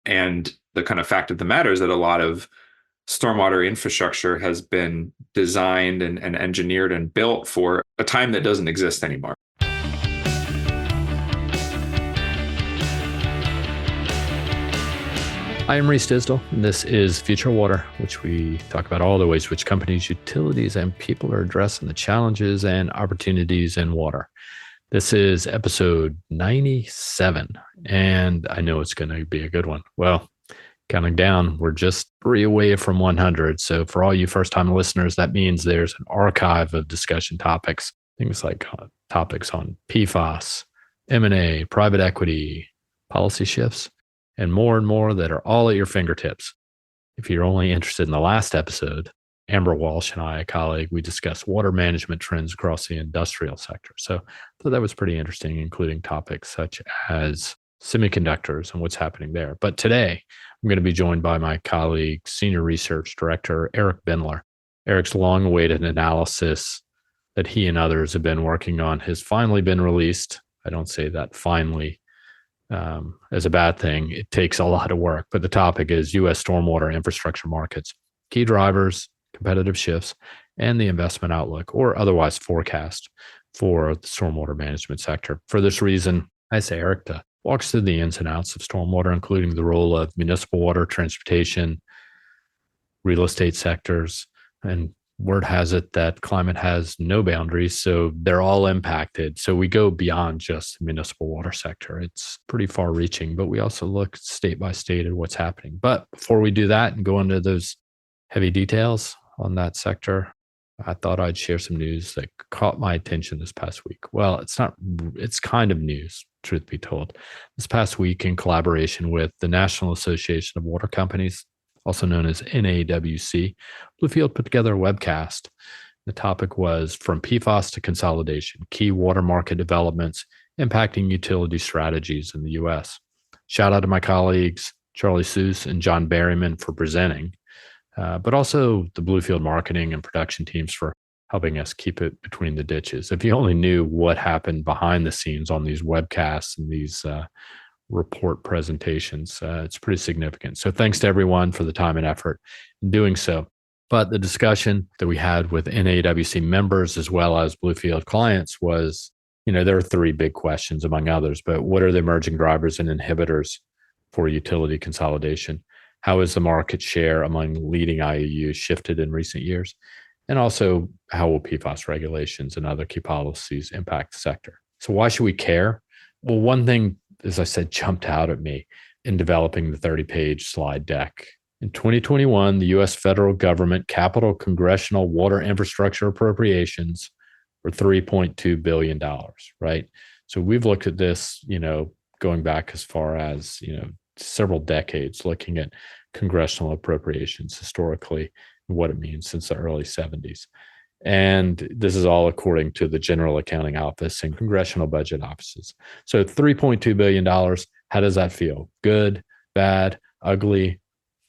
And the kind of fact of the matter is that a lot of stormwater infrastructure has been designed and engineered and built for a time that doesn't exist anymore. I am Reese Disdall, and this is Future Water, which we talk about all the ways which companies, utilities, and people are addressing the challenges and opportunities in water. This is episode 97, and I know it's going to be a good one. Well, counting down, we're just 3 away from 100. So for all you first-time listeners, that means there's an archive of discussion topics, things like topics on PFAS, M&A, private equity, policy shifts, and more that are all at your fingertips. If you're only interested in the last episode, Amber Walsh and I, a colleague, we discussed water management trends across the industrial sector. So I thought that was pretty interesting, including topics such as semiconductors and what's happening there. But today, I'm going to be joined by my colleague, Senior Research Director, Eric Bendler. Eric's long-awaited analysis that he and others have been working on has finally been released. I don't say that finally as a bad thing. It takes a lot of work, but the topic is U.S. stormwater infrastructure markets, key drivers, competitive shifts, and the investment outlook or otherwise forecast for the stormwater management sector. For this reason, I say Eric to walk us through the ins and outs of stormwater, including the role of municipal water, transportation, real estate sectors, and word has it that climate has no boundaries, so they're all impacted. So we go beyond just the municipal water sector. It's pretty far reaching, but we also look state by state at what's happening. But before we do that and go into those heavy details on that sector, I thought I'd share some news that caught my attention this past week. Well, it's kind of news, truth be told. This past week, in collaboration with the National Association of Water Companies, also known as NAWC, Bluefield put together a webcast. The topic was From PFAS to Consolidation, Key Water Market Developments Impacting Utility Strategies in the U.S. Shout out to my colleagues, Charlie Seuss and John Berryman, for presenting, but also the Bluefield marketing and production teams for helping us keep it between the ditches. If you only knew what happened behind the scenes on these webcasts and these report presentations, it's pretty significant. So thanks to everyone for the time and effort in doing so. But the discussion that we had with NAWC members as well as Bluefield clients was, there are 3 big questions among others, but what are the emerging drivers and inhibitors for utility consolidation? How has the market share among leading IOUs shifted in recent years? And also, how will PFAS regulations and other key policies impact the sector? So why should we care? Well, one thing, as I said, jumped out at me in developing the 30-page slide deck. In 2021, the U.S. federal government capital congressional water infrastructure appropriations were $3.2 billion, right? So we've looked at this, going back as far as, several decades, looking at congressional appropriations historically and what it means since the early 70s. And this is all according to the General Accounting Office and congressional budget offices. So $3.2 billion, how does that feel? Good, bad, ugly,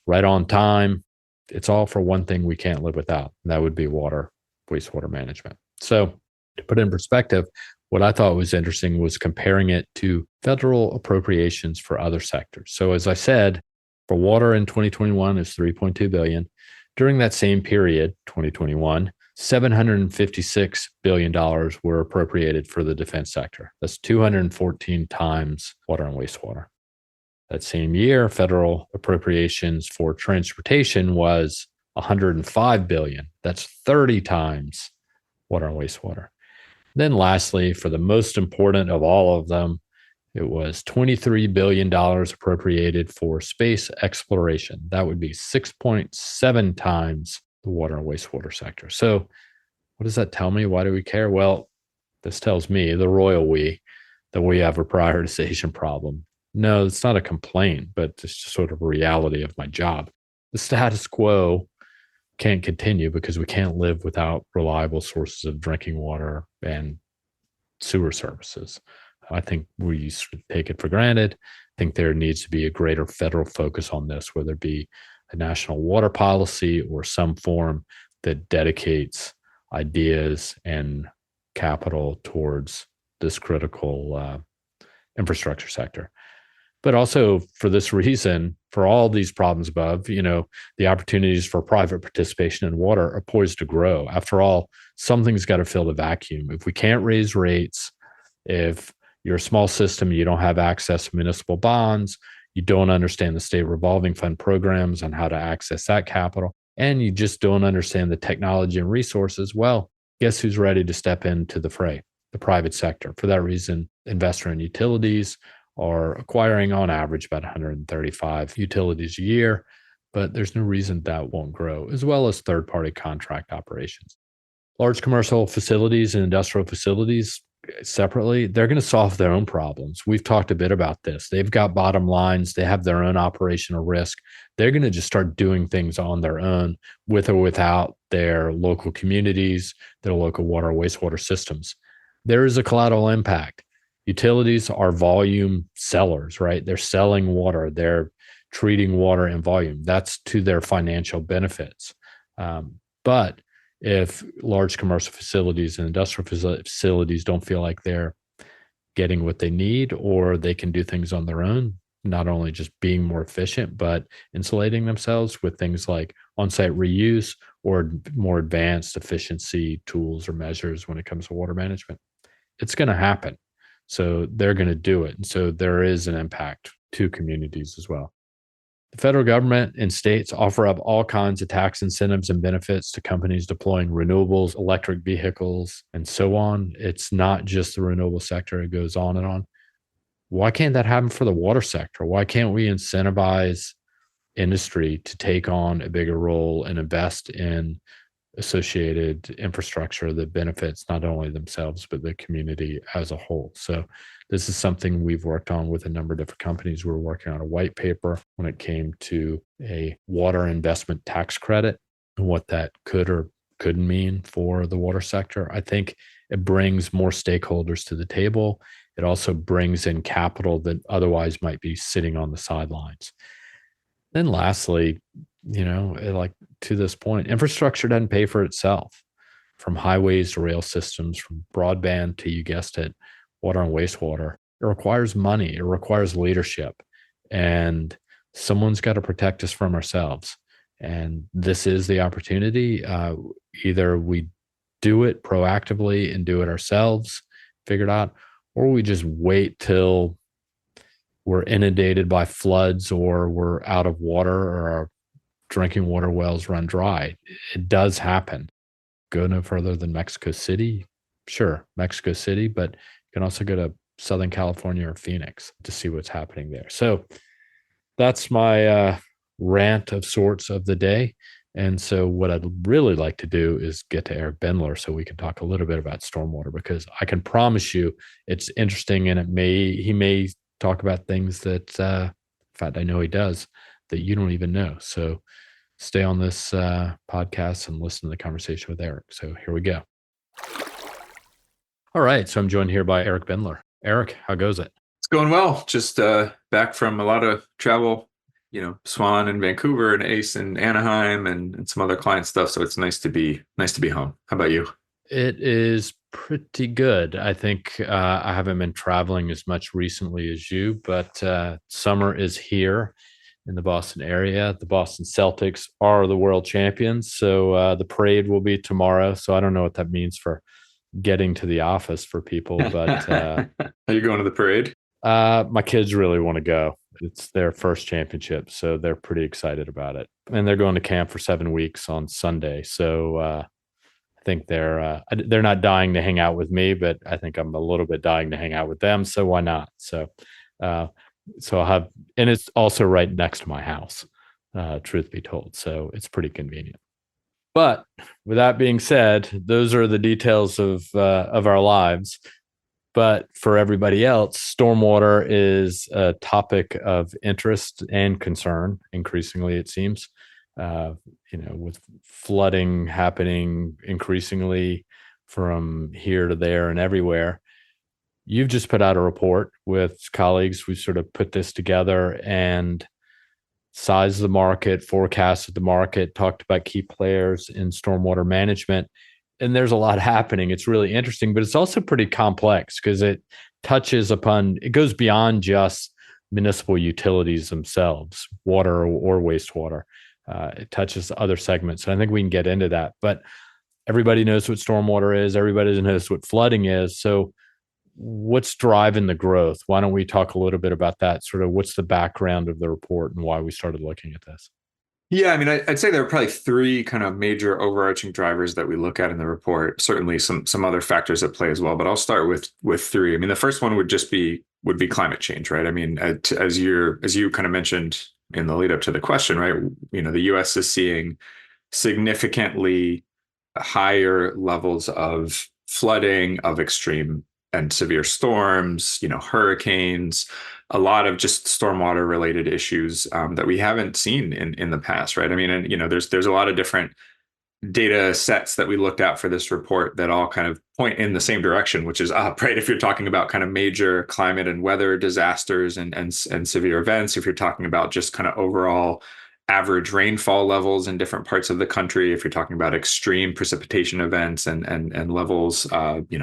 right on time? It's all for one thing we can't live without, and that would be water, wastewater management. So to put it in perspective, what I thought was interesting was comparing it to federal appropriations for other sectors. So as I said, for water in 2021 is $3.2 billion. During that same period, 2021, $756 billion were appropriated for the defense sector. That's 214 times water and wastewater. That same year, federal appropriations for transportation was $105 billion. That's 30 times water and wastewater. Then lastly, for the most important of all of them, it was $23 billion appropriated for space exploration. That would be 6.7 times the water and wastewater sector. So what does that tell me? Why do we care? Well, this tells me, the royal we, that we have a prioritization problem. No, it's not a complaint, but it's just sort of a reality of my job. The status quo can't continue because we can't live without reliable sources of drinking water and sewer services. I think we take it for granted. I think there needs to be a greater federal focus on this, whether it be a national water policy or some form that dedicates ideas and capital towards this critical infrastructure sector. But also for this reason, for all these problems above, the opportunities for private participation in water are poised to grow. After all, something's got to fill the vacuum. If we can't raise rates, if you're a small system, you don't have access to municipal bonds, you don't understand the state revolving fund programs and how to access that capital, and you just don't understand the technology and resources, well, guess who's ready to step into the fray? The private sector. For that reason, investor and utilities are acquiring on average about 135 utilities a year, but there's no reason that won't grow, as well as third-party contract operations. Large commercial facilities and industrial facilities separately, they're going to solve their own problems. We've talked a bit about this. They've got bottom lines. They have their own operational risk. They're going to just start doing things on their own with or without their local communities, their local water or wastewater systems. There is a collateral impact. Utilities are volume sellers, right? They're selling water. They're treating water in volume. That's to their financial benefits. But if large commercial facilities and industrial facilities don't feel like they're getting what they need, or they can do things on their own, not only just being more efficient, but insulating themselves with things like on-site reuse or more advanced efficiency tools or measures when it comes to water management, it's going to happen. So they're going to do it. And so there is an impact to communities as well. The federal government and states offer up all kinds of tax incentives and benefits to companies deploying renewables, electric vehicles, and so on. It's not just the renewable sector, it goes on and on. Why can't that happen for the water sector? Why can't we incentivize industry to take on a bigger role and invest in associated infrastructure that benefits not only themselves, but the community as a whole? So this is something we've worked on with a number of different companies. We're working on a white paper when it came to a water investment tax credit and what that could or couldn't mean for the water sector. I think it brings more stakeholders to the table. It also brings in capital that otherwise might be sitting on the sidelines. Then lastly, like to this point, infrastructure doesn't pay for itself. From highways to rail systems, from broadband to, you guessed it, water and wastewater. It requires money. It requires leadership. And someone's got to protect us from ourselves. And this is the opportunity. Either we do it proactively and do it ourselves, figure it out, or we just wait till we're inundated by floods or we're out of water or our drinking water wells run dry. It does happen. Go no further than Mexico City. Sure, Mexico City, but you can also go to Southern California or Phoenix to see what's happening there. So that's my rant of sorts of the day. And so what I'd really like to do is get to Eric Bendler so we can talk a little bit about stormwater, because I can promise you it's interesting, and he may talk about things that, in fact, I know he does, that you don't even know. So stay on this podcast and listen to the conversation with Eric. So here we go. All right. So I'm joined here by Eric Bendler. Eric, how goes it? It's going well. Just back from a lot of travel, Swan and Vancouver and Ace and Anaheim and some other client stuff. So it's nice to be home. How about you? It is pretty good. I think I haven't been traveling as much recently as you, but summer is here in the Boston area. The Boston Celtics are the world champions. So the parade will be tomorrow. So I don't know what that means for getting to the office for people, but Are you going to the parade? My kids really want to go. It's their first championship, so they're pretty excited about it. And they're going to camp for 7 weeks on Sunday. So I think they're not dying to hang out with me, but I think I'm a little bit dying to hang out with them. So why not? So I'll have, and it's also right next to my house, truth be told. So it's pretty convenient. But with that being said, those are the details of our lives. But for everybody else, stormwater is a topic of interest and concern, increasingly, it seems. With flooding happening increasingly from here to there and everywhere. You've just put out a report with colleagues. We sort of put this together and sized the market, forecasted the market, talked about key players in stormwater management. And there's a lot happening. It's really interesting, but it's also pretty complex because it goes beyond just municipal utilities themselves, water or wastewater. It touches other segments. And I think we can get into that. But everybody knows what stormwater is, everybody knows what flooding is. So, what's driving the growth? Why don't we talk a little bit about that? Sort of what's the background of the report and why we started looking at this? Yeah, I mean, I'd say there are probably three kind of major overarching drivers that we look at in the report. Certainly, some other factors at play as well, but I'll start with three. I mean, the first one would be climate change, right? I mean, as you kind of mentioned in the lead up to the question, right? The U.S. is seeing significantly higher levels of flooding, of extreme and severe storms, hurricanes, a lot of just stormwater related issues that we haven't seen in the past, right? I mean, and there's a lot of different data sets that we looked at for this report that all kind of point in the same direction, which is up, right? If you're talking about kind of major climate and weather disasters and severe events, if you're talking about just kind of overall average rainfall levels in different parts of the country, if you're talking about extreme precipitation events and levels,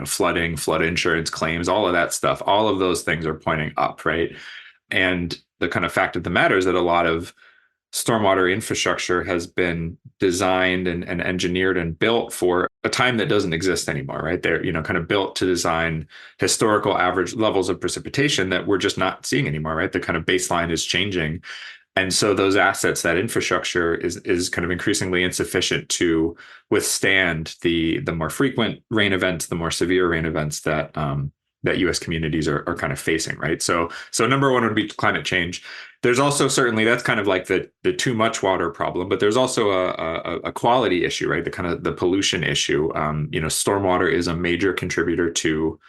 flooding, flood insurance claims, all of that stuff, all of those things are pointing up, right? And the kind of fact of the matter is that a lot of stormwater infrastructure has been designed and engineered and built for a time that doesn't exist anymore, right? They're, kind of built to design historical average levels of precipitation that we're just not seeing anymore, right? The kind of baseline is changing. And so those assets, that infrastructure is kind of increasingly insufficient to withstand the more frequent rain events, the more severe rain events that U.S. communities are kind of facing, right? So number one would be climate change. There's also certainly that's kind of like the too much water problem, but there's also a quality issue, right? The kind of the pollution issue. Stormwater is a major contributor to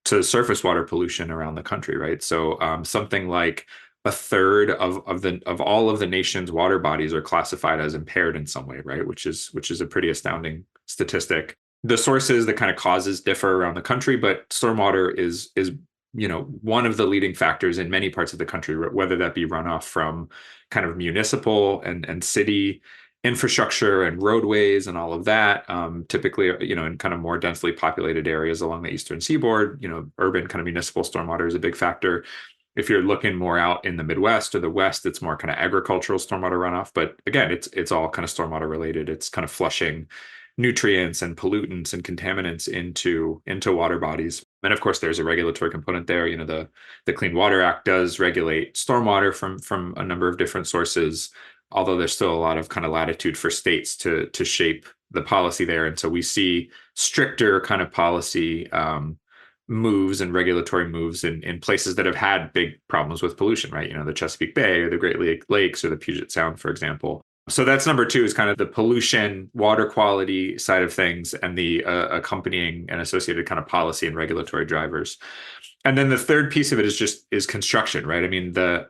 surface water pollution around the country, right? So something like a third of all of the nation's water bodies are classified as impaired in some way, right? Which is a pretty astounding statistic. The sources, the kind of causes differ around the country, but stormwater is one of the leading factors in many parts of the country, whether that be runoff from kind of municipal and city infrastructure and roadways and all of that. Typically, in kind of more densely populated areas along the eastern seaboard, urban kind of municipal stormwater is a big factor. If you're looking more out in the Midwest or the West, it's more kind of agricultural stormwater runoff. But again, it's all kind of stormwater related. It's kind of flushing nutrients and pollutants and contaminants into water bodies. And of course, there's a regulatory component there. The Clean Water Act does regulate stormwater from a number of different sources, although there's still a lot of kind of latitude for states to shape the policy there. And so we see stricter kind of policy moves and regulatory moves in places that have had big problems with pollution, right? The Chesapeake Bay or the Great Lakes or the Puget Sound, for example. So that's number two, is kind of the pollution, water quality side of things, and the accompanying and associated kind of policy and regulatory drivers. And then the third piece of it is construction, right? I mean, the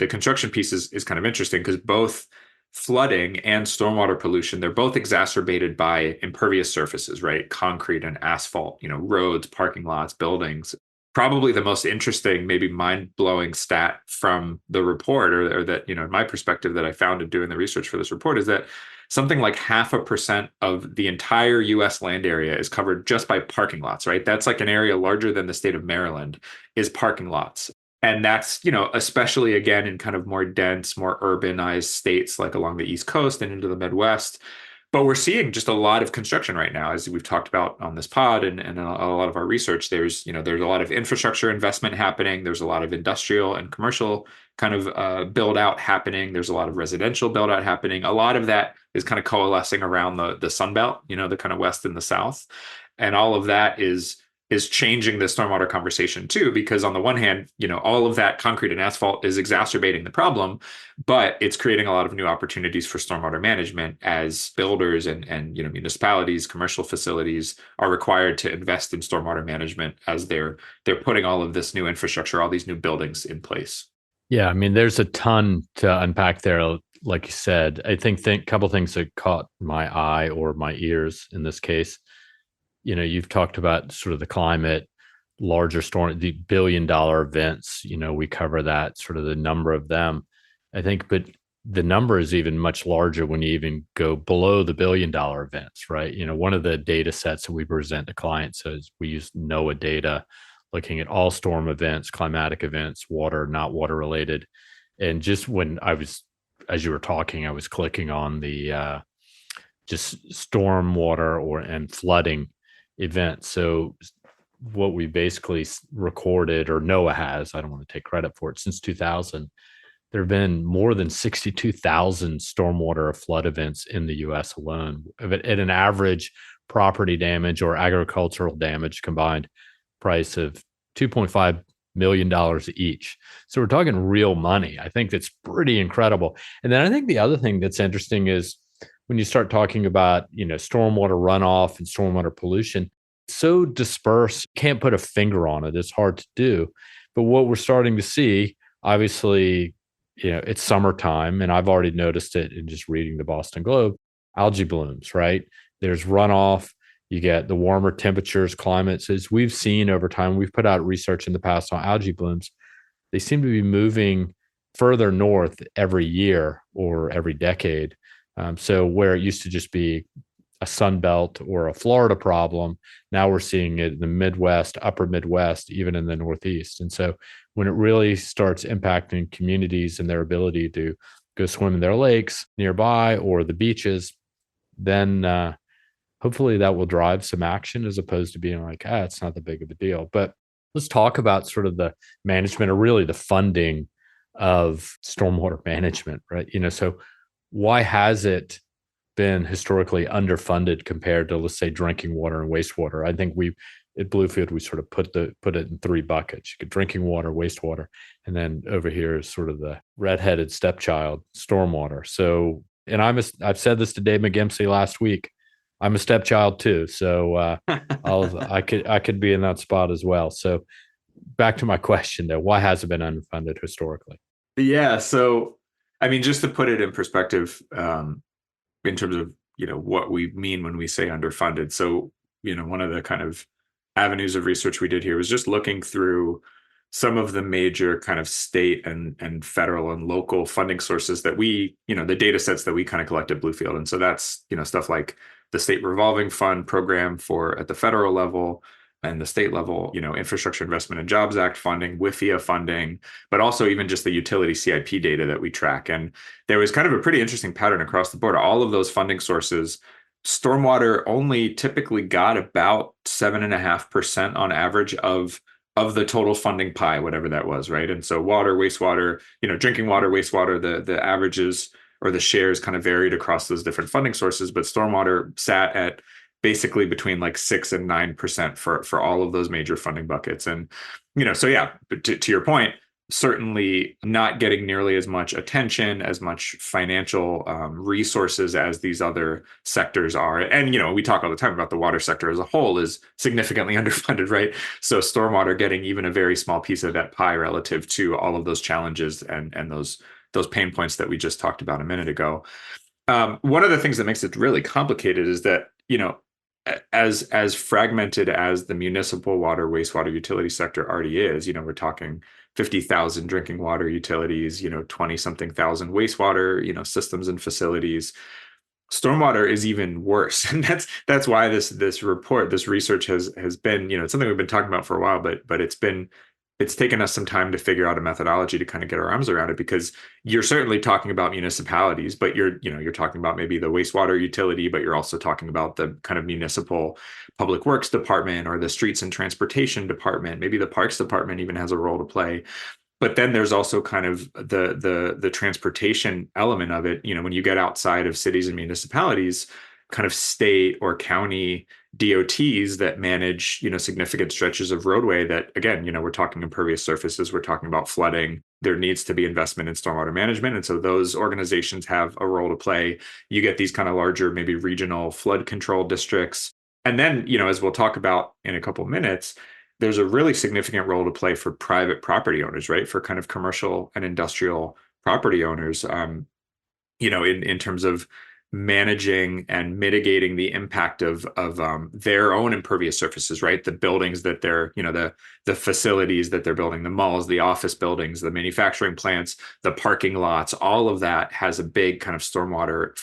construction piece is kind of interesting because both flooding and stormwater pollution, they're both exacerbated by impervious surfaces, right? Concrete and asphalt, roads, parking lots, buildings. Probably the most interesting, maybe mind-blowing stat from the report, or that, in my perspective that I found in doing the research for this report, is that something like 0.5% of the entire US land area is covered just by parking lots, right? That's like an area larger than the state of Maryland is parking lots. And that's, especially again in kind of more dense, more urbanized states like along the East Coast and into the Midwest. But we're seeing just a lot of construction right now, as we've talked about on this pod and a lot of our research. There's a lot of infrastructure investment happening. There's a lot of industrial and commercial kind of build out happening. There's a lot of residential build out happening. A lot of that is kind of coalescing around the Sun Belt, the kind of West and the South. And all of that is changing the stormwater conversation too, because on the one hand, all of that concrete and asphalt is exacerbating the problem, but it's creating a lot of new opportunities for stormwater management as builders and municipalities, commercial facilities are required to invest in stormwater management as they're putting all of this new infrastructure, all these new buildings in place. Yeah, I mean, there's a ton to unpack there. Like you said, I think a couple things that caught my eye or my ears in this case. You've talked about sort of the climate, larger storm, the billion-dollar events. We cover that, sort of the number of them, I think, but the number is even much larger when you even go below the billion-dollar events, right? One of the data sets that we present to clients is we use NOAA data looking at all storm events, climatic events, water, not water related. And just when I was, as you were talking, I was clicking on the just stormwater or and flooding events. So what we basically recorded, or NOAA has, I don't want to take credit for it, since 2000, there have been more than 62,000 stormwater or flood events in the US alone, at an average property damage or agricultural damage combined price of $2.5 million each. So we're talking real money. I think that's pretty incredible. And then I think the other thing that's interesting is when you start talking about, stormwater runoff and stormwater pollution, so dispersed, can't put a finger on it. It's hard to do. But what we're starting to see, obviously, it's summertime, and I've already noticed it in just reading the Boston Globe, algae blooms, right? There's runoff. You get the warmer temperatures, climates. As we've seen over time, we've put out research in the past on algae blooms. They seem to be moving further north every year or every decade. So where it used to just be a Sun Belt or a Florida problem, now we're seeing it in the Midwest, upper Midwest, even in the Northeast. And so when it really starts impacting communities and their ability to go swim in their lakes nearby or the beaches, then hopefully that will drive some action as opposed to being like, it's not that big of a deal. But let's talk about sort of the management, or really the funding of stormwater management, right? So why has it been historically underfunded compared to, let's say, drinking water and wastewater? I think at Bluefield, we sort of put it in three buckets: you get drinking water, wastewater, and then over here is sort of the redheaded stepchild, stormwater. So, and I've said this to Dave McGimsey last week, I'm a stepchild too. So I could be in that spot as well. So back to my question though, why has it been underfunded historically? Yeah. So, I mean, just to put it in perspective, in terms of, what we mean when we say underfunded. So, one of the kind of avenues of research we did here was just looking through some of the major kind of state and federal and local funding sources that the data sets that we kind of collect at Bluefield. And so that's, stuff like the state revolving fund program at the federal level, and the state level, Infrastructure Investment and Jobs Act funding, WIFIA funding, but also even just the utility CIP data that we track. And there was kind of a pretty interesting pattern across the board. All of those funding sources, stormwater only typically got about 7.5% on average of the total funding pie, whatever that was, right? And so water, wastewater, drinking water, wastewater, the averages or the shares kind of varied across those different funding sources, but stormwater sat at basically between like 6 and 9% for all of those major funding buckets. And, so yeah, to your point, certainly not getting nearly as much attention, as much financial resources as these other sectors are. And, we talk all the time about the water sector as a whole is significantly underfunded, right? So stormwater getting even a very small piece of that pie relative to all of those challenges and those pain points that we just talked about a minute ago. One of the things that makes it really complicated is that, as fragmented as the municipal water, wastewater utility sector already is, we're talking 50,000 drinking water utilities, 20 something thousand wastewater, systems and facilities. Stormwater is even worse. And that's why this research has been, it's something we've been talking about for a while, but it's taken us some time to figure out a methodology to kind of get our arms around it, because you're certainly talking about municipalities, but you're talking about maybe the wastewater utility, but you're also talking about the kind of municipal public works department or the streets and transportation department. Maybe the parks department even has a role to play. But then there's also kind of the transportation element of it. When you get outside of cities and municipalities, kind of state or county DOTs that manage, significant stretches of roadway that, again, we're talking impervious surfaces, we're talking about flooding. There needs to be investment in stormwater management. And so those organizations have a role to play. You get these kind of larger, maybe regional flood control districts. And then, as we'll talk about in a couple of minutes, there's a really significant role to play for private property owners, right? For kind of commercial and industrial property owners, in terms of managing and mitigating the impact of their own impervious surfaces, right? The buildings that they're, the facilities that they're building, the malls, the office buildings, the manufacturing plants, the parking lots, all of that has a big kind of stormwater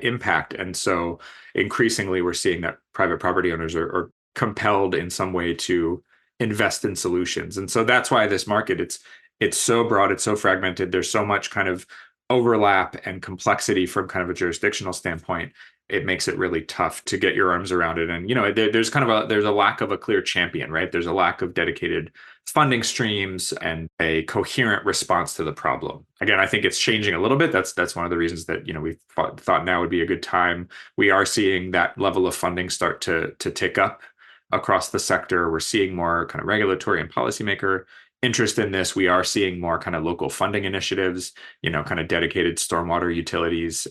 impact. And so increasingly we're seeing that private property owners are compelled in some way to invest in solutions. And so that's why this market, it's so broad, it's so fragmented. There's so much kind of overlap and complexity from kind of a jurisdictional standpoint. It makes it really tough to get your arms around it. And there's kind of there's a lack of a clear champion, right? There's a lack of dedicated funding streams and a coherent response to the problem. Again, I think it's changing a little bit. That's one of the reasons that we thought now would be a good time. We are seeing that level of funding start to tick up across the sector. We're seeing more kind of regulatory and policymaker interest in this. We are seeing more kind of local funding initiatives, kind of dedicated stormwater utilities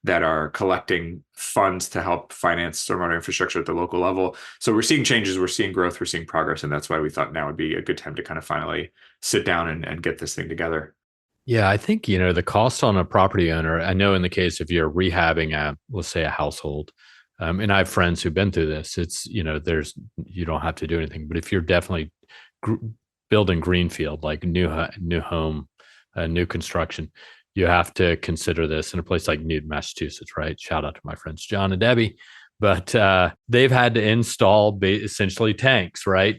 that are collecting funds to help finance stormwater infrastructure at the local level. So we're seeing changes, we're seeing growth, we're seeing progress. And that's why we thought now would be a good time to kind of finally sit down and get this thing together. Yeah, I think, the cost on a property owner, I know in the case if you're rehabbing let's say a household, and I have friends who've been through this, it's, you don't have to do anything. But if you're definitely building greenfield, like new home, new construction, you have to consider this in a place like Newton, Massachusetts, right? Shout out to my friends John and Debbie. But they've had to install essentially tanks, right?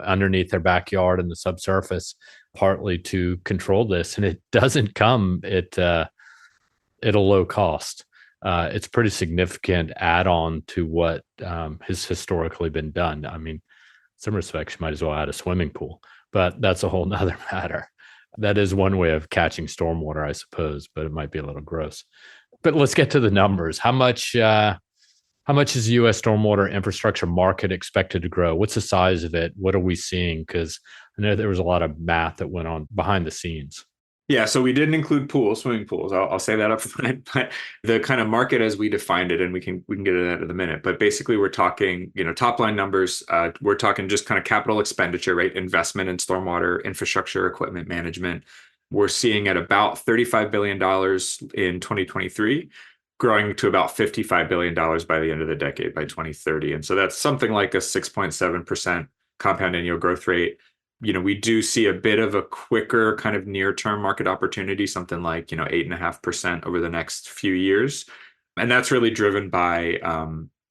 Underneath their backyard and the subsurface, partly to control this. And it doesn't come at a low cost. It's pretty significant add-on to what has historically been done. I mean, in some respects, you might as well add a swimming pool, but that's a whole nother matter. That is one way of catching stormwater, I suppose, but it might be a little gross. But let's get to the numbers. How much is the U.S. stormwater infrastructure market expected to grow? What's the size of it? What are we seeing? Because I know there was a lot of math that went on behind the scenes. Yeah, so we didn't include swimming pools. I'll say that up front. But the kind of market as we defined it, and we can get into that in a minute. But basically, we're talking, top line numbers. We're talking just kind of capital expenditure, right? Investment in stormwater infrastructure, equipment management. We're seeing at about $35 billion in 2023, growing to about $55 billion by the end of the decade, by 2030. And so that's something like a 6.7% compound annual growth rate. We do see a bit of a quicker kind of near-term market opportunity, something like, 8.5% over the next few years. And that's really driven by, a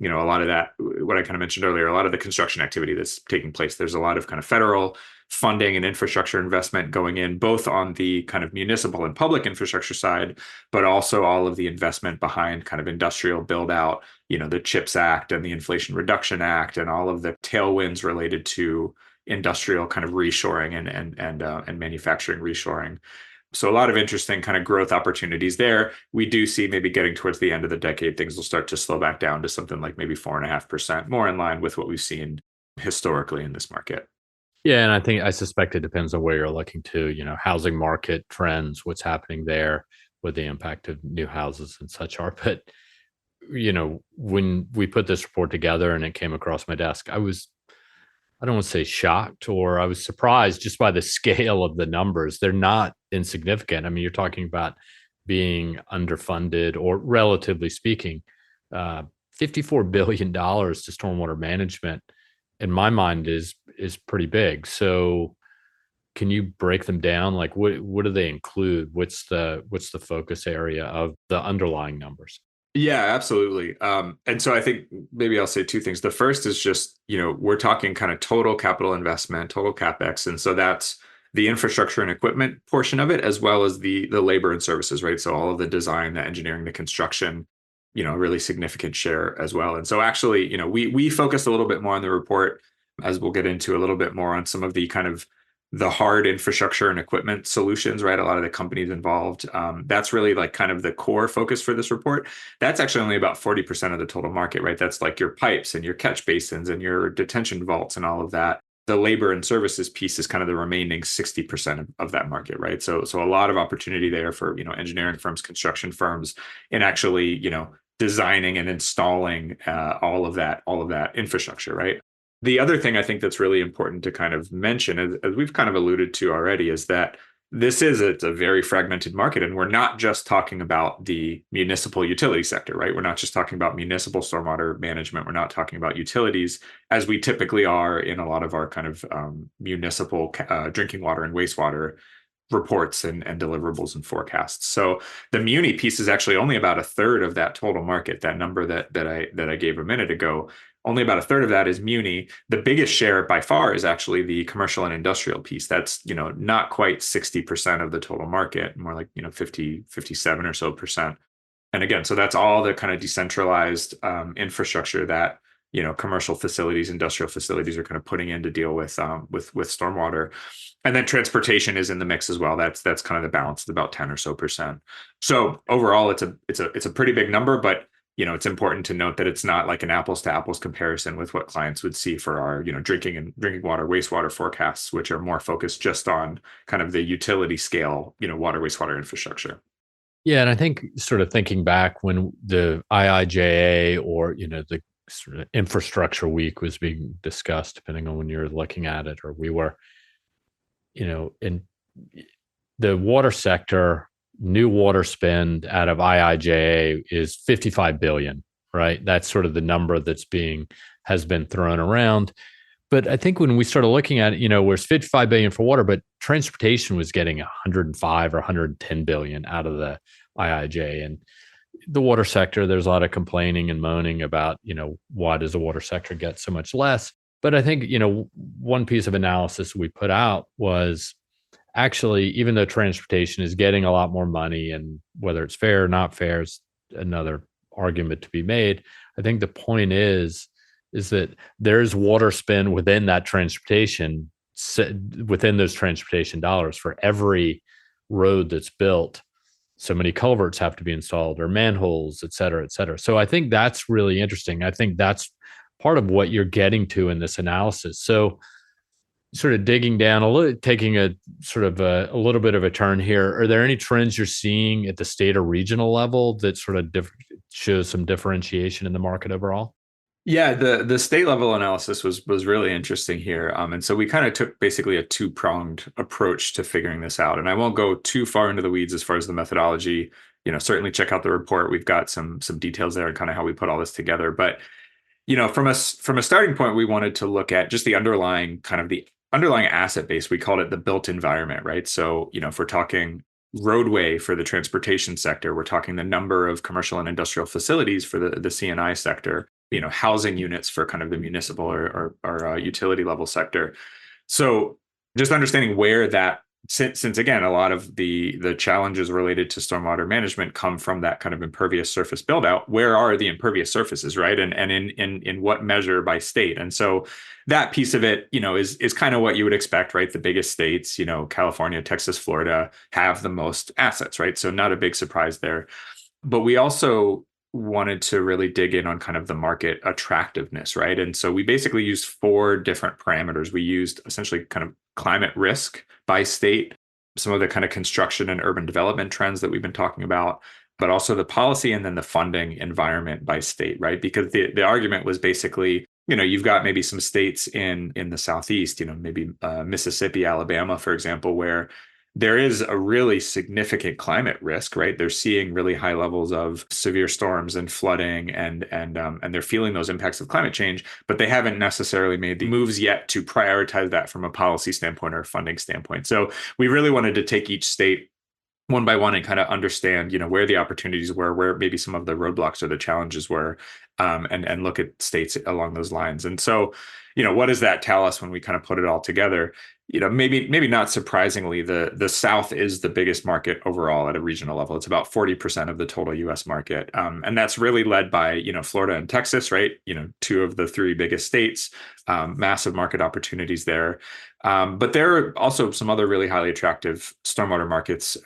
lot of that, what I kind of mentioned earlier, a lot of the construction activity that's taking place. There's a lot of kind of federal funding and infrastructure investment going in, both on the kind of municipal and public infrastructure side, but also all of the investment behind kind of industrial build out, the CHIPS Act and the Inflation Reduction Act and all of the tailwinds related to industrial kind of reshoring and manufacturing reshoring. So a lot of interesting kind of growth opportunities there. We do see maybe getting towards the end of the decade, things will start to slow back down to something like maybe 4.5%, more in line with what we've seen historically in this market. Yeah, and I suspect it depends on where you're looking to, housing market trends, what's happening there, what the impact of new houses and such are. But, when we put this report together and it came across my desk, I don't want to say shocked, or I was surprised just by the scale of the numbers. They're not insignificant. I mean, you're talking about being underfunded, or relatively speaking, $54 billion to stormwater management, in my mind, is pretty big. So can you break them down? Like what do they include? What's the focus area of the underlying numbers? Yeah, absolutely. And so I think maybe I'll say two things. The first is just, we're talking kind of total capital investment, total CapEx. And so that's the infrastructure and equipment portion of it, as well as the labor and services, right? So all of the design, the engineering, the construction, a really significant share as well. And so actually, we focused a little bit more on the report, as we'll get into a little bit more on some of the kind of the hard infrastructure and equipment solutions, right? A lot of the companies involved. That's really like kind of the core focus for this report. That's actually only about 40% of the total market, right? That's like your pipes and your catch basins and your detention vaults and all of that. The labor and services piece is kind of the remaining 60% of that market, right? So a lot of opportunity there for, engineering firms, construction firms, and actually, designing and installing all of that infrastructure, right? The other thing I think that's really important to kind of mention, as we've kind of alluded to already, is that it's a very fragmented market, and we're not just talking about the municipal utility sector, right? We're not just talking about municipal stormwater management. We're not talking about utilities, as we typically are in a lot of our kind of municipal drinking water and wastewater reports and deliverables and forecasts. So the muni piece is actually only about a third of that total market. That number that I gave a minute ago Only about a third of that is muni. The biggest share by far is actually the commercial and industrial piece. That's, not quite 60% of the total market, more like, 50, 57 or so percent. And again, so that's all the kind of decentralized infrastructure that, commercial facilities, industrial facilities are kind of putting in to deal with stormwater. And then transportation is in the mix as well. That's kind of the balance. It's about 10 or so percent. So overall, it's a pretty big number, but it's important to note that it's not like an apples to apples comparison with what clients would see for our, drinking water, wastewater forecasts, which are more focused just on kind of the utility scale, water, wastewater infrastructure. Yeah, and I think sort of thinking back when the IIJA or the sort of infrastructure week was being discussed, depending on when you're looking at it, or we were, in the water sector, new water spend out of IIJA is 55 billion, right? That's sort of the number has been thrown around. But I think when we started looking at it, where's 55 billion for water, but transportation was getting 105 or 110 billion out of the IIJ. And the water sector, there's a lot of complaining and moaning about, why does the water sector get so much less? But I think, one piece of analysis we put out was actually, even though transportation is getting a lot more money, and whether it's fair or not fair is another argument to be made. I think the point is that there's water spend within that transportation, within those transportation dollars. For every road that's built, so many culverts have to be installed, or manholes, et cetera, et cetera. So I think that's really interesting. I think that's part of what you're getting to in this analysis. So sort of digging down a little, taking a sort of a little bit of a turn here, are there any trends you're seeing at the state or regional level that sort of shows some differentiation in the market overall? Yeah, the state level analysis was really interesting here. And so we kind of took basically a two-pronged approach to figuring this out. And I won't go too far into the weeds as far as the methodology. Certainly check out the report. We've got some details there and kind of how we put all this together. But from a starting point, we wanted to look at just the underlying asset base. We called it the built environment, right? So, if we're talking roadway for the transportation sector, we're talking the number of commercial and industrial facilities for the C&I sector, housing units for kind of the municipal or utility level sector. So just understanding where that, since again, a lot of the challenges related to stormwater management come from that kind of impervious surface build out. Where are the impervious surfaces, right? And in what measure by state? And so that piece of it, is kind of what you would expect, right? The biggest states, California, Texas, Florida, have the most assets, right? So not a big surprise there. But we also wanted to really dig in on kind of the market attractiveness, right? And so we basically used 4 different parameters. We used essentially kind of climate risk by state, some of the kind of construction and urban development trends that we've been talking about, but also the policy and then the funding environment by state, right? Because the argument was basically, you've got maybe some states in the Southeast, maybe Mississippi, Alabama, for example, where there is a really significant climate risk, right? They're seeing really high levels of severe storms and flooding, and they're feeling those impacts of climate change, but they haven't necessarily made the moves yet to prioritize that from a policy standpoint or a funding standpoint. So we really wanted to take each state one by one and kind of understand, where the opportunities were, where maybe some of the roadblocks or the challenges were, and look at states along those lines. And so, what does that tell us when we kind of put it all together? Maybe not surprisingly, the South is the biggest market overall at a regional level. It's about 40% of the total U.S. market, and that's really led by Florida and Texas, right? 2 of the 3 biggest states, massive market opportunities there. But there are also some other really highly attractive stormwater markets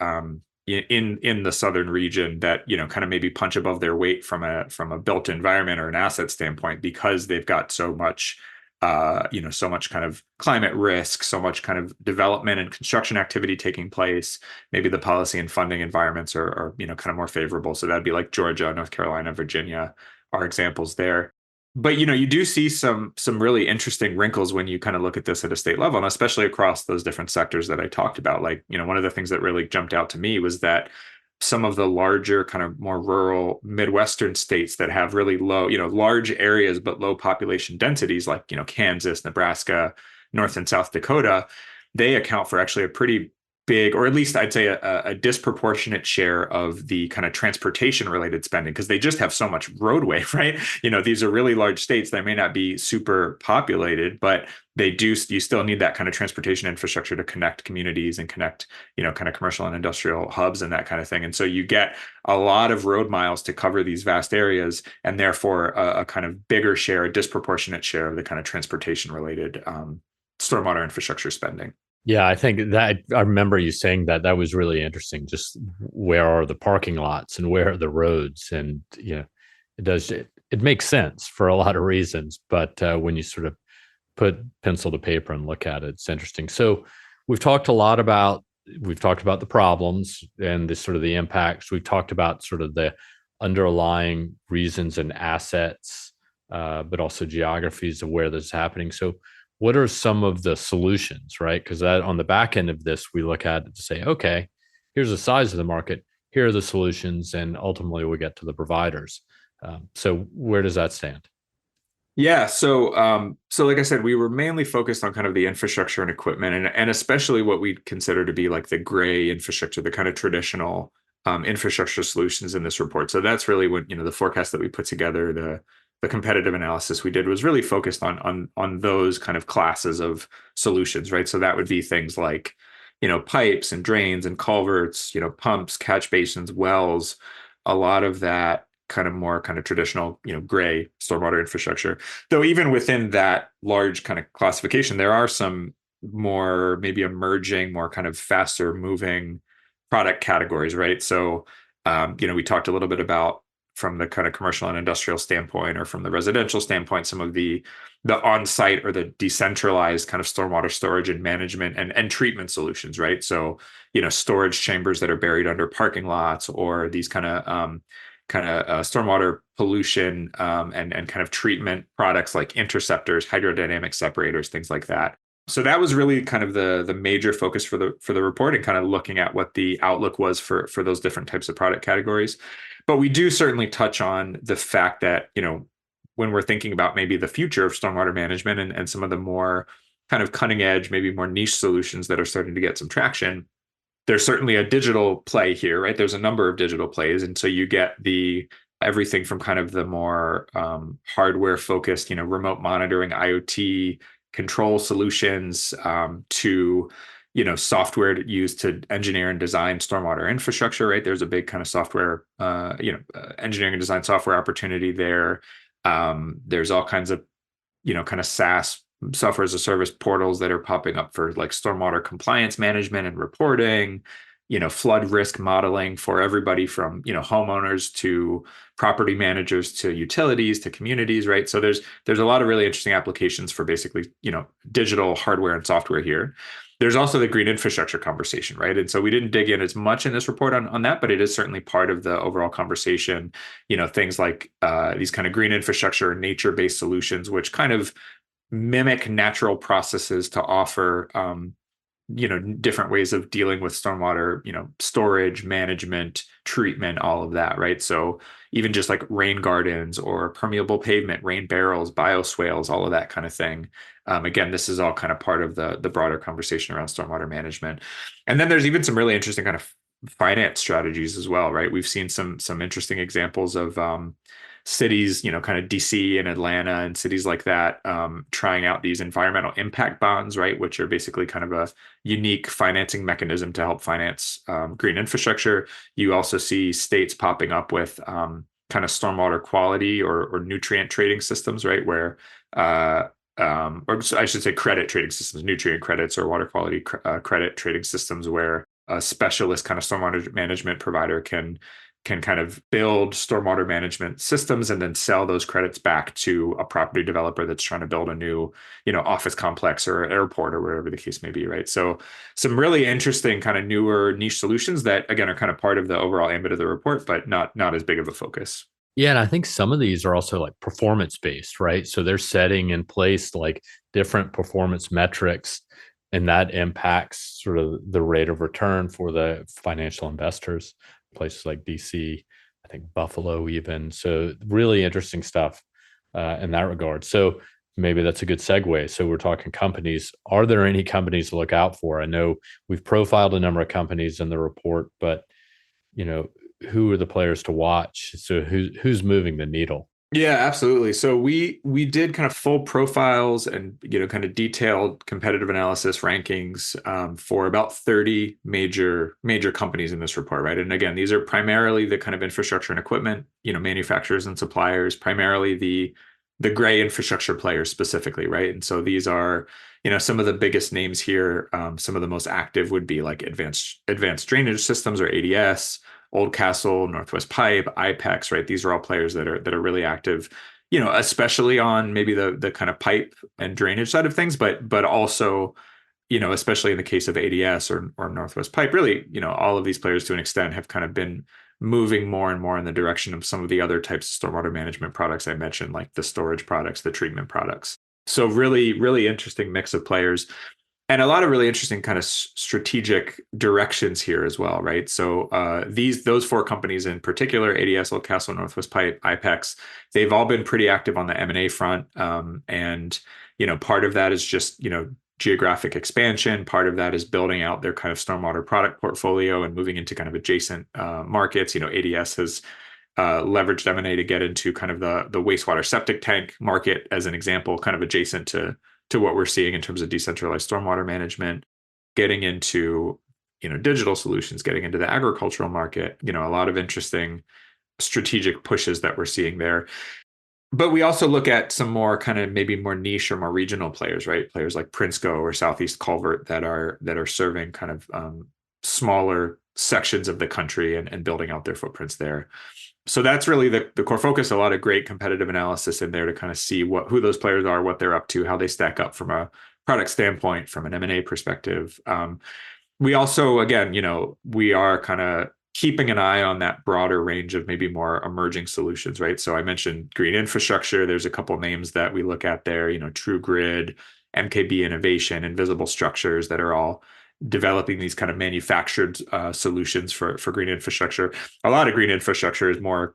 in the southern region that kind of maybe punch above their weight from a built environment or an asset standpoint, because they've got so much so much kind of climate risk, so much kind of development and construction activity taking place. Maybe the policy and funding environments are kind of more favorable. So that'd be like Georgia, North Carolina, Virginia are examples there. But you do see some really interesting wrinkles when you kind of look at this at a state level, and especially across those different sectors that I talked about. Like, one of the things that really jumped out to me was that some of the larger kind of more rural Midwestern states that have really low, large areas, but low population densities, like, Kansas, Nebraska, North and South Dakota, they account for actually a pretty big, or at least I'd say a disproportionate share of the kind of transportation related spending because they just have so much roadway, right? These are really large states that may not be super populated, but you still need that kind of transportation infrastructure to connect communities and connect, kind of commercial and industrial hubs and that kind of thing. And so you get a lot of road miles to cover these vast areas, and therefore a kind of bigger share, a disproportionate share of the kind of transportation related stormwater infrastructure spending. Yeah, I think that I remember you saying that that was really interesting. Just where are the parking lots and where are the roads? And it makes sense for a lot of reasons, but when you sort of put pencil to paper and look at it, it's interesting. So we've talked a lot about we've talked about the problems and the sort of the impacts. We've talked about sort of the underlying reasons and assets, but also geographies of where this is happening. So what are some of the solutions, right? Because that on the back end of this, we look at it to say, okay, here's the size of the market, here are the solutions, and ultimately we get to the providers. So where does that stand? Yeah, so like I said, we were mainly focused on kind of the infrastructure and equipment, and especially what we consider to be like the gray infrastructure, the kind of traditional infrastructure solutions in this report. So that's really what the forecast that we put together, the competitive analysis we did was really focused on those kind of classes of solutions, right? So that would be things like pipes and drains and culverts, pumps, catch basins, wells, a lot of that kind of more kind of traditional, gray stormwater infrastructure. Though even within that large kind of classification, there are some more maybe emerging, more kind of faster moving product categories, right? So, we talked a little bit about from the kind of commercial and industrial standpoint, or from the residential standpoint, some of the on-site or the decentralized kind of stormwater storage and management and treatment solutions, right? So, storage chambers that are buried under parking lots, or these kind of stormwater pollution and kind of treatment products like interceptors, hydrodynamic separators, things like that. So that was really kind of the major focus for the report, and kind of looking at what the outlook was for those different types of product categories. But we do certainly touch on the fact that when we're thinking about maybe the future of stormwater management and some of the more kind of cutting edge, maybe more niche solutions that are starting to get some traction, there's certainly a digital play here, right? There's a number of digital plays. And so you get the everything from kind of the more hardware focused, remote monitoring, IoT control solutions, to, software used to engineer and design stormwater infrastructure, right? There's a big kind of software, engineering and design software opportunity there. There's all kinds of, kind of SaaS, software as a service portals that are popping up for like stormwater compliance management and reporting, flood risk modeling for everybody from, homeowners to property managers to utilities to communities, right? So there's a lot of really interesting applications for basically, digital hardware and software here. There's also the green infrastructure conversation, right? And so we didn't dig in as much in this report on that, but it is certainly part of the overall conversation. Things like these kind of green infrastructure and nature-based solutions, which kind of mimic natural processes to offer different ways of dealing with stormwater, storage, management, treatment, all of that, right? So even just like rain gardens or permeable pavement, rain barrels, bioswales, all of that kind of thing. Again, this is all kind of part of the broader conversation around stormwater management. And then there's even some really interesting kind of finance strategies as well, right? We've seen some interesting examples of cities, kind of DC and Atlanta and cities like that, trying out these environmental impact bonds, right, which are basically kind of a unique financing mechanism to help finance green infrastructure. You also see states popping up with kind of stormwater quality or nutrient trading systems, right, where or I should say credit trading systems, nutrient credits or water quality credit trading systems, where a specialist kind of stormwater management provider can kind of build stormwater management systems and then sell those credits back to a property developer that's trying to build a new, office complex or airport or wherever the case may be, right? So some really interesting kind of newer niche solutions that again are kind of part of the overall ambit of the report, but not as big of a focus. Yeah, and I think some of these are also like performance based, right? So they're setting in place like different performance metrics, and that impacts sort of the rate of return for the financial investors. Places like DC, I think Buffalo, even. So really interesting stuff in that regard. So maybe that's a good segue. So we're talking companies. Are there any companies to look out for? I know we've profiled a number of companies in the report, but you know, who are the players to watch? So who's moving the needle? Yeah, absolutely. So we did kind of full profiles and kind of detailed competitive analysis rankings for about 30 major companies in this report, right? And again, these are primarily the kind of infrastructure and equipment, manufacturers and suppliers, primarily the gray infrastructure players specifically, right? And so these are some of the biggest names here. Some of the most active would be like advanced drainage systems or ADS. Oldcastle, Northwest Pipe, IPEX, right? These are all players that are really active, especially on maybe the kind of pipe and drainage side of things, but also, especially in the case of ADS or Northwest Pipe, really, all of these players to an extent have kind of been moving more and more in the direction of some of the other types of stormwater management products I mentioned, like the storage products, the treatment products. So really, really interesting mix of players and a lot of really interesting kind of strategic directions here as well, right? So those four companies in particular, ADS, Oldcastle, Northwest Pipe, IPEX, they've all been pretty active on the M&A front, and part of that is just geographic expansion. Part of that is building out their kind of stormwater product portfolio and moving into kind of adjacent markets. ADS has leveraged M&A to get into kind of the wastewater septic tank market as an example, kind of adjacent to what we're seeing in terms of decentralized stormwater management, getting into digital solutions, getting into the agricultural market, a lot of interesting strategic pushes that we're seeing there. But we also look at some more kind of maybe more niche or more regional players, right? Players like Prinsco or Southeast Culvert that are serving kind of smaller sections of the country and building out their footprints there. So that's really the core focus. A lot of great competitive analysis in there to kind of see who those players are, what they're up to, how they stack up from a product standpoint, from an M&A perspective. We also, again, we are kind of keeping an eye on that broader range of maybe more emerging solutions, right? So I mentioned green infrastructure. There's a couple names that we look at there, True Grid, MKB Innovation, Invisible Structures that are all developing these kind of manufactured solutions for green infrastructure. A lot of green infrastructure is more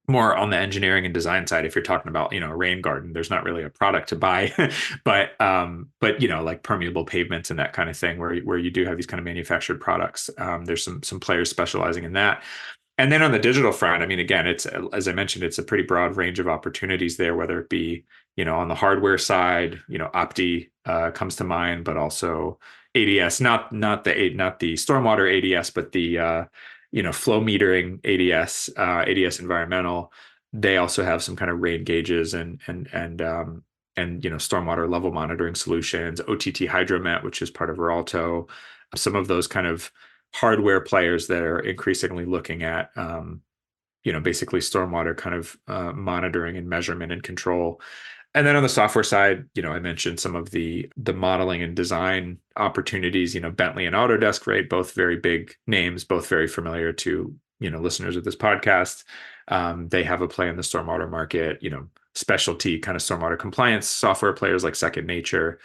on the engineering and design side. If you're talking about a rain garden, there's not really a product to buy, but like permeable pavements and that kind of thing where you do have these kind of manufactured products. There's some players specializing in that. And then on the digital front, I mean, again, it's, as I mentioned, it's a pretty broad range of opportunities there, whether it be on the hardware side, Opti comes to mind, but also ADS, not the stormwater ADS, but the flow metering ADS Environmental. They also have some kind of rain gauges and stormwater level monitoring solutions. OTT Hydromet, which is part of Veralto, some of those kind of hardware players that are increasingly looking at basically stormwater kind of monitoring and measurement and control. And then on the software side, I mentioned some of the modeling and design opportunities, Bentley and Autodesk, right? Both very big names, both very familiar to, listeners of this podcast. They have a play in the stormwater market, specialty kind of stormwater compliance software players like Second Nature.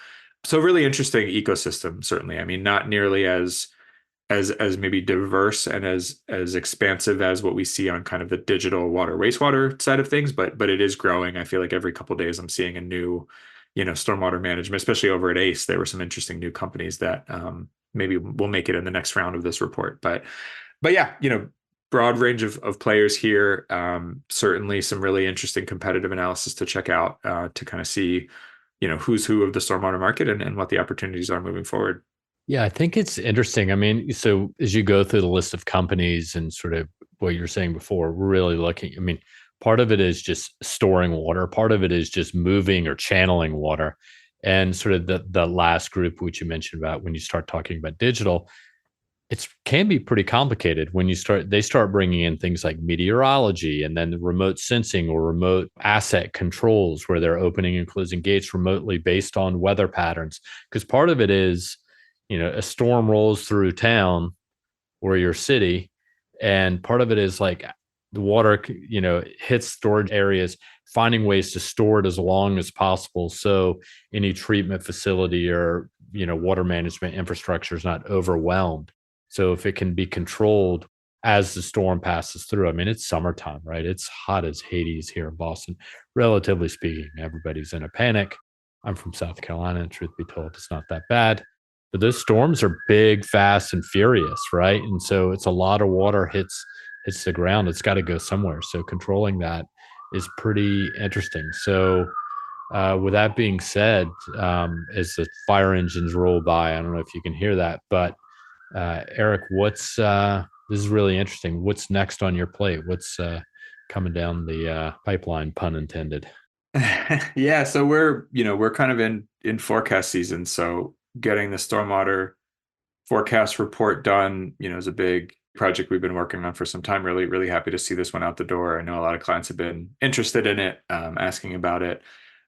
So really interesting ecosystem, certainly. I mean, not nearly as maybe diverse and as expansive as what we see on kind of the digital water wastewater side of things, but it is growing. I feel like every couple of days I'm seeing a new, stormwater management, especially over at ACE. There were some interesting new companies that maybe will make it in the next round of this report. But yeah, broad range of players here. Certainly some really interesting competitive analysis to check out to kind of see, who's who of the stormwater market and what the opportunities are moving forward. Yeah, I think it's interesting. I mean, so as you go through the list of companies and sort of what you're saying before, we're really looking, I mean, part of it is just storing water, part of it is just moving or channeling water. And sort of the last group, which you mentioned about when you start talking about digital, it can be pretty complicated when they start bringing in things like meteorology and then the remote sensing or remote asset controls where they're opening and closing gates remotely based on weather patterns. Because part of it is, a storm rolls through town or your city, and part of it is like the water, hits storage areas, finding ways to store it as long as possible. So any treatment facility or, water management infrastructure is not overwhelmed. So if it can be controlled as the storm passes through. I mean, it's summertime, right? It's hot as Hades here in Boston. Relatively speaking, everybody's in a panic. I'm from South Carolina, and truth be told, it's not that bad. But those storms are big, fast, and furious, right? And so it's a lot of water hits the ground. It's got to go somewhere. So controlling that is pretty interesting. So with that being said, as the fire engines roll by, I don't know if you can hear that, but Eric, what's this is really interesting. What's next on your plate? What's coming down the pipeline, pun intended? Yeah, so we're kind of in forecast season, so getting the stormwater forecast report done, is a big project we've been working on for some time. Really, really happy to see this one out the door. I know a lot of clients have been interested in it, asking about it.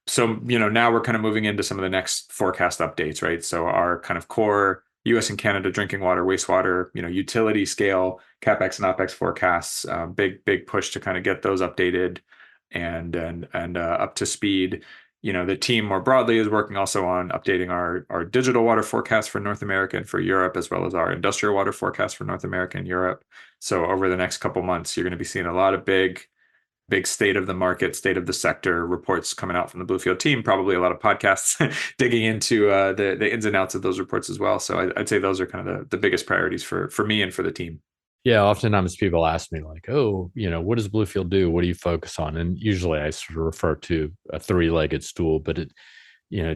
So, now we're kind of moving into some of the next forecast updates, right? So our kind of core US and Canada drinking water, wastewater, utility scale, CapEx and OpEx forecasts, big push to kind of get those updated and up to speed. The team more broadly is working also on updating our digital water forecast for North America and for Europe, as well as our industrial water forecast for North America and Europe. So over the next couple months, you're going to be seeing a lot of big state of the market, state of the sector reports coming out from the Bluefield team. Probably a lot of podcasts digging into the ins and outs of those reports as well. So I'd say those are kind of the biggest priorities for me and for the team. Yeah, oftentimes people ask me like, "Oh, what does Bluefield do? What do you focus on?" And usually I sort of refer to a three-legged stool, but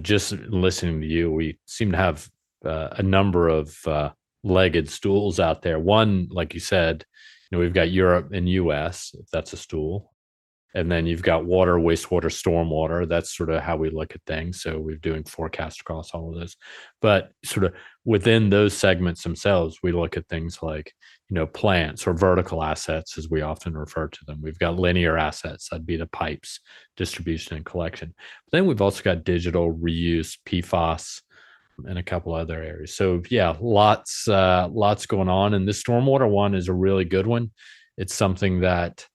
just listening to you, we seem to have a number of legged stools out there. One, like you said, we've got Europe and US, if that's a stool. And then you've got water, wastewater, stormwater. That's sort of how we look at things. So we're doing forecast across all of this. But sort of within those segments themselves, we look at things like, plants or vertical assets, as we often refer to them. We've got linear assets, that'd be the pipes, distribution and collection. But then we've also got digital reuse, PFAS, and a couple other areas. So yeah, lots going on. And this stormwater one is a really good one. It's something that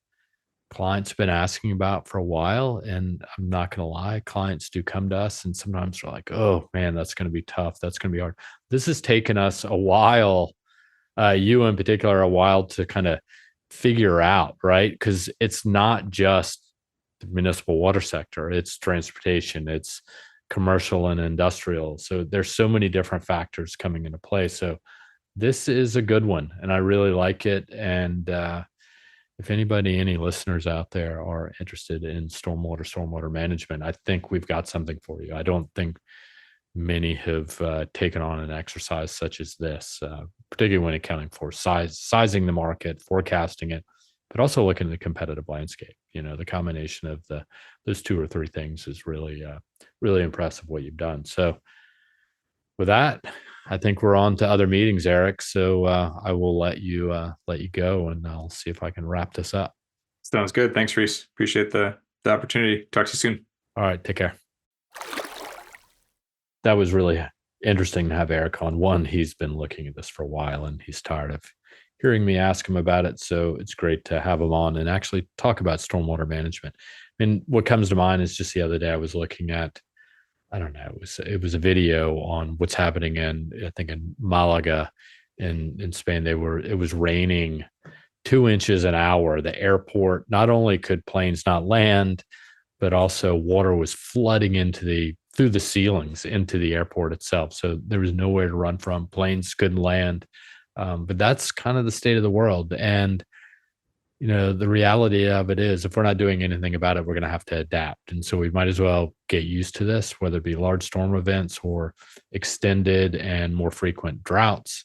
clients been asking about for a while, and I'm not going to lie, clients do come to us and sometimes they're like, oh man, that's going to be tough, that's going to be hard. This has taken us a while, you in particular, a while to kind of figure out, right? Because it's not just the municipal water sector, it's transportation, it's commercial and industrial, so there's so many different factors coming into play. So this is a good one and I really like it. And if anybody, any listeners out there are interested in stormwater management, I think we've got something for you. I don't think many have taken on an exercise such as this, particularly when accounting for sizing the market, forecasting it, but also looking at the competitive landscape. The combination of those two or three things is really impressive what you've done. So with that, I think we're on to other meetings, Eric. So I will let you go, and I'll see if I can wrap this up. Sounds good. Thanks, Reese. Appreciate the opportunity. Talk to you soon. All right, take care. That was really interesting to have Eric on. One, he's been looking at this for a while, and he's tired of hearing me ask him about it. So it's great to have him on and actually talk about stormwater management. And what comes to mind is just the other day I was looking at, I don't know, it was a video on what's happening I think in Malaga in Spain. It was raining 2 inches an hour. The airport, not only could planes not land, but also water was flooding through the ceilings into the airport itself. So there was nowhere to run from. Planes couldn't land. But that's kind of the state of the world. And the reality of it is, if we're not doing anything about it, we're going to have to adapt. And so we might as well get used to this, whether it be large storm events or extended and more frequent droughts.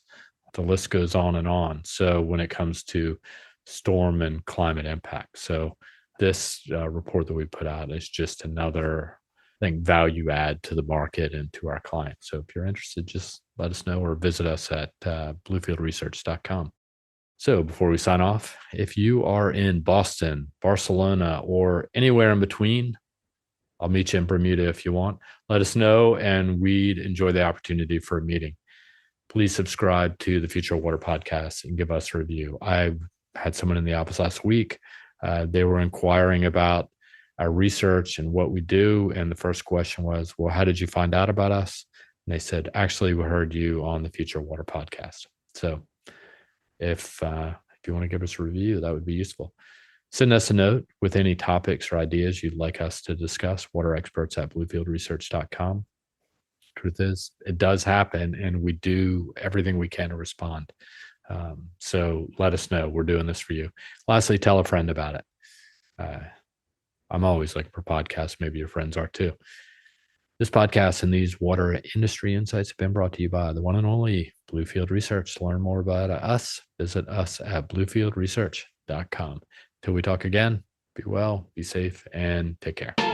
The list goes on and on. So when it comes to storm and climate impact. So this report that we put out is just another, I think, value add to the market and to our clients. So if you're interested, just let us know or visit us at bluefieldresearch.com. So before we sign off, if you are in Boston, Barcelona, or anywhere in between, I'll meet you in Bermuda if you want. Let us know, and we'd enjoy the opportunity for a meeting. Please subscribe to the Future Water Podcast and give us a review. I had someone in the office last week. They were inquiring about our research and what we do. And the first question was, well, how did you find out about us? And they said, actually, we heard you on the Future Water Podcast. So if If you want to give us a review, that would be useful. Send us a note with any topics or ideas you'd like us to discuss. waterexperts@bluefieldresearch.com. Truth is, it does happen, and we do everything we can to respond. So let us know. We're doing this for you. Lastly, tell a friend about it. I'm always looking for podcasts. Maybe your friends are too. This podcast and these water industry insights have been brought to you by the one and only Bluefield Research. To learn more about us, visit us at bluefieldresearch.com. Till we talk again, be well, be safe, and take care.